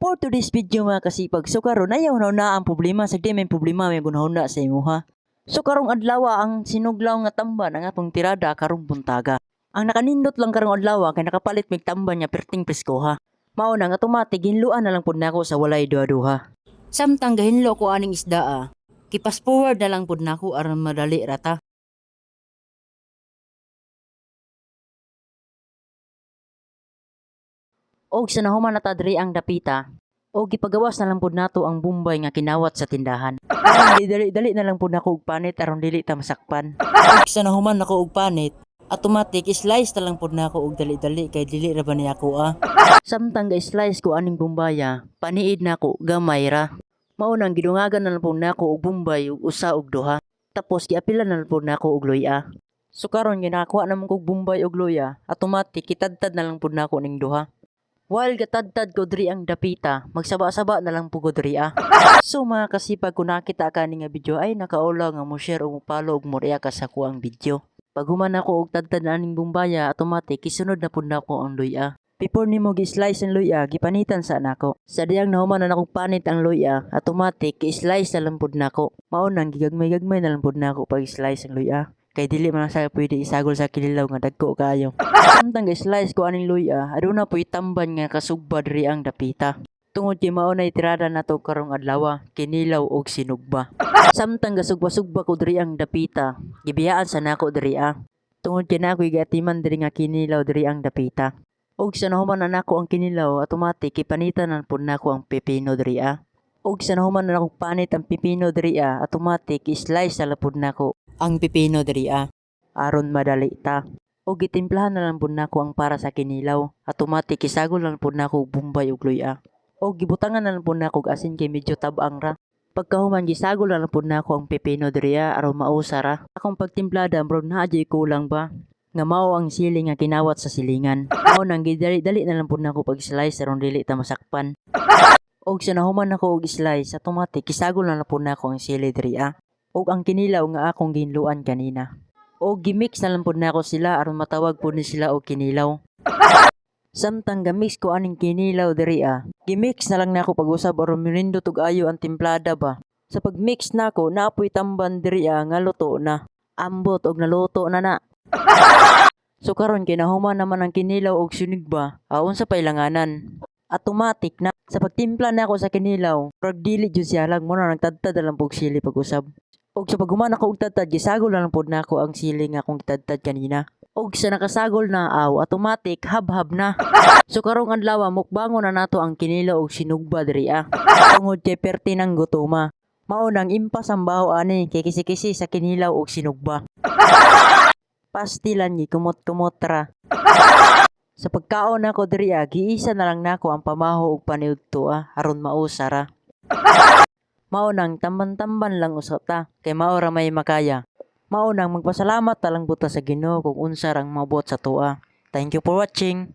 For today's video mga kasipag, so karon ayaw na ang problema, sagdi may problema may gunahuna sa imo ha. So karong adlaw ang sinuglaw nga tamban ang atong tirada karong buntaga. Ang nakanindot lang karong adlaw kay nakapalit mig tamban nya perting presko ha. Mao nang automatic hinluan na lang pud nako sa walay duha-duha. Samtang gahinlo ko aning isda kipas forward na lang pud nako aron madali rata. Og sa nahuman na diri ang dapita, o gipagawas na lang pud nato ang bumbay nga kinawat sa tindahan. Dali na lang pud nako og panit aron dili ta masakpan. Og sa nahuman nako og panit, automatic slice na lang pud nako og dali-dali kay dili ra ba ni ako Samtang ga-slice ko aning bumbaya, paniid nako gamay ra. Mao nang gidungagan na lang pud nako og bumbay ug usa og duha. Tapos giapilan na lang pud nako og luya. So karon ginakuha namon kog bumbay og luya, automatic kitadtad na lang pud nako ning duha. While gatadtad ko diri ang dapita, magsaba-saba na lang pugod diri So mga kasipag kung nakita ka ni nga video ay nakaula nga mo share o mo follow og mo react ka sa kuang video. Pag human ako og tadtad na aning bumbaya, automatic isunod na pud nako ang luya. Before nimo gi-slice ang luya, gipanitan sa nako. Sa diyang nahuman na akong panit ang luya, automatic i-slice na lang pud nako. Mao nang gigagmay-gagmay na lang pud nako pag slice ang luya. Kay dili man sa pwede isagol sa kinilaw nga dagko kayo. Samtang slice ko aning luya, aduna po'y tamban nga kasugba diri ang dapita. Tungod kay mao nay tirada nato karong adlaw, kinilaw og sinugba. Samtang gasugba-sugba ko diri ang dapita, gibiyaan sa nako diri Tungod kay nako gatiman diri nga kinilaw diri ang dapita. Og sa nahuman na nako ang kinilaw, automatic ipanitan na pud nako ang pipino diri Og sa nahuman na nako panit ang pipino diri automatic slice na pud nako ang pipino diri aron madali ta. O gitimplahan na lang pud nako ang para sa kinilaw. Automatic isagol lang pud nako og bumbay ug luya. O gibutangan na lang pud nako og asin kay medyo tabang ra. Pagkahuman gisagol na lang pud nako ang pipino diri aron mausa ra. Akong pagtimplada bro naa jay kulang ba? Nga mao ang siling nga kinawat sa silingan. Mao nang gidali-dali na lang pud nako pag slice aron dili ta masakpan. Og sa nahuman nako og slice, automatic isagol na lang pud nako ang sili diri og ang kinilaw nga akong ginluan kanina. O gimix na lang pud nako sila aron matawag pud ni sila og kinilaw. Samtang gamix ko aning kinilaw diri gimix na lang nako pag-usab aron minindot og ayo ang timplada ba. Sa pagmix nako naapoy tamban diri nga luto na. Ambot og naluto na. So karon kinahuman naman ang kinilaw og sunig ba, unsa pa ilanganan? Automatic na sa pagtimpla nako sa kinilaw, pag dili jud siya lang mo na nagtadtad lang pug sili pag-usab. Og sa paghuman ako og tadtad, gisagol na lang pod nako ang sili nga akong gitadtad kanina. Og sa nakasagol na automatic habhab na. So karong adlaw mukbangon na nato ang kinilaw og sinugba diri Tungod kay perti ng gutoma. Mao nang impas ang baho ani kay kisi-kisi sa kinilaw og sinugba. Pastilan ni kumot-kumot ra. Sa pagkaon nako diri giisa na lang nako ang pamaho og paniudto aron mausa ra. Mao nang tamban-tamban lang usap ta kay mao ra may makaya. Mao nang magpasalamat ta lang buta sa Ginoo kung unsa rang mabuot sa tuwa. Thank you for watching.